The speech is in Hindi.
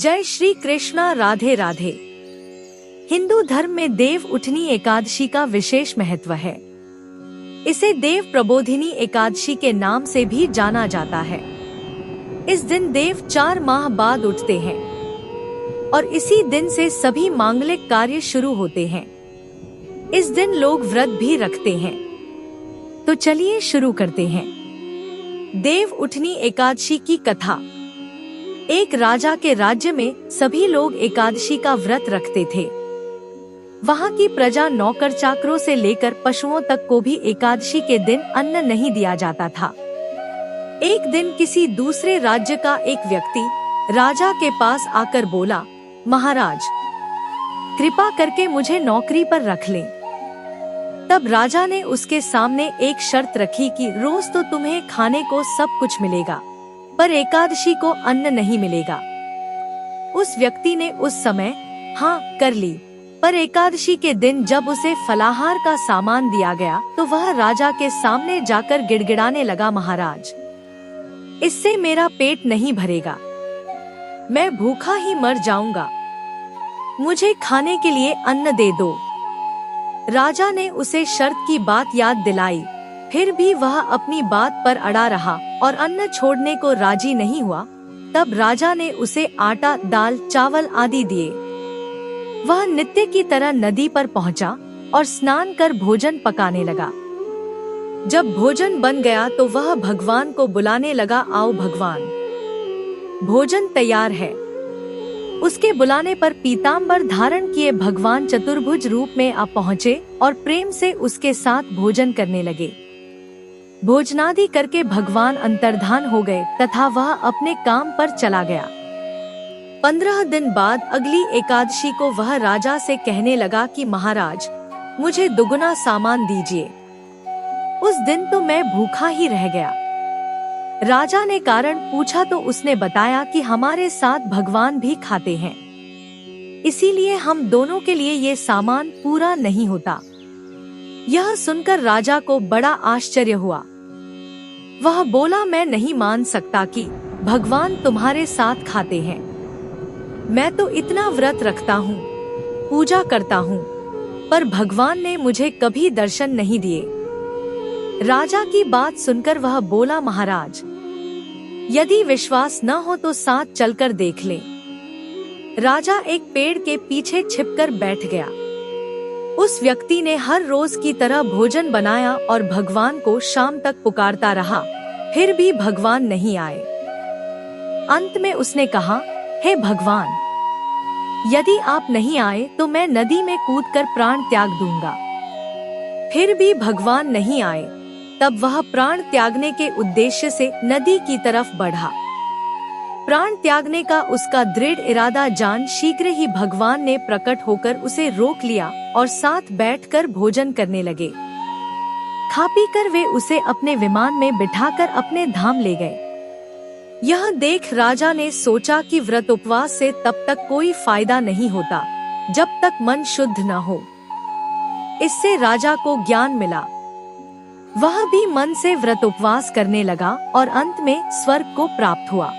जय श्री कृष्णा। राधे राधे। हिंदू धर्म में देव उठनी एकादशी का विशेष महत्व है। इसे देव प्रबोधिनी एकादशी के नाम से भी जाना जाता है। इस दिन देव 4 माह बाद उठते हैं और इसी दिन से सभी मांगलिक कार्य शुरू होते हैं। इस दिन लोग व्रत भी रखते हैं। तो चलिए शुरू करते हैं। देव उठनी एकादशी की कथा। एक राजा के राज्य में सभी लोग एकादशी का व्रत रखते थे। वहाँ की प्रजा नौकर चाकरों से लेकर पशुओं तक को भी एकादशी के दिन अन्न नहीं दिया जाता था। एक दिन किसी दूसरे राज्य का एक व्यक्ति राजा के पास आकर बोला, महाराज, कृपा करके मुझे नौकरी पर रख लें। तब राजा ने उसके सामने एक शर्त रखी कि रोज तो तुम्हें खाने को सब कुछ मिलेगा, पर एकादशी को अन्न नहीं मिलेगा। उस व्यक्ति ने उस समय हाँ कर ली, पर एकादशी के दिन जब उसे फलाहार का सामान दिया गया तो वह राजा के सामने जाकर गिड़गिड़ाने लगा, महाराज, इससे मेरा पेट नहीं भरेगा, मैं भूखा ही मर जाऊंगा, मुझे खाने के लिए अन्न दे दो। राजा ने उसे शर्त की बात याद दिलाई, फिर भी वह अपनी बात पर अड़ा रहा और अन्न छोड़ने को राजी नहीं हुआ। तब राजा ने उसे आटा, दाल, चावल आदि दिए। वह नित्य की तरह नदी पर पहुंचा और स्नान कर भोजन पकाने लगा। जब भोजन बन गया तो वह भगवान को बुलाने लगा, आओ भगवान, भोजन तैयार है। उसके बुलाने पर पीताम्बर धारण किए भगवान चतुर्भुज रूप में आ पहुँचे और प्रेम से उसके साथ भोजन करने लगे। भोजनादि करके भगवान अंतर्धान हो गए तथा वह अपने काम पर चला गया। 15 दिन बाद अगली एकादशी को वह राजा से कहने लगा कि महाराज, मुझे दुगुना सामान दीजिए। उस दिन तो मैं भूखा ही रह गया। राजा ने कारण पूछा तो उसने बताया कि हमारे साथ भगवान भी खाते हैं, इसीलिए हम दोनों के लिए ये सामान पूरा नहीं होता। यह सुनकर राजा को बड़ा आश्चर्य हुआ। वह बोला, मैं नहीं मान सकता कि भगवान तुम्हारे साथ खाते हैं। मैं तो इतना व्रत रखता हूँ, पूजा करता हूँ, पर भगवान ने मुझे कभी दर्शन नहीं दिए। राजा की बात सुनकर वह बोला, महाराज, यदि विश्वास न हो तो साथ चलकर देख ले। राजा एक पेड़ के पीछे छिपकर बैठ गया। उस व्यक्ति ने हर रोज की तरह भोजन बनाया और भगवान को शाम तक पुकारता रहा, फिर भी भगवान नहीं आए। अंत में उसने कहा, हे भगवान, यदि आप नहीं आए तो मैं नदी में कूदकर प्राण त्याग दूंगा। फिर भी भगवान नहीं आए। तब वह प्राण त्यागने के उद्देश्य से नदी की तरफ बढ़ा। प्राण त्यागने का उसका दृढ़ इरादा जान शीघ्र ही भगवान ने प्रकट होकर उसे रोक लिया और साथ बैठकर भोजन करने लगे। खा पी कर वे उसे अपने विमान में बिठाकर अपने धाम ले गए। यह देख राजा ने सोचा कि व्रत उपवास से तब तक कोई फायदा नहीं होता जब तक मन शुद्ध न हो। इससे राजा को ज्ञान मिला। वह भी मन से व्रत उपवास करने लगा और अंत में स्वर्ग को प्राप्त हुआ।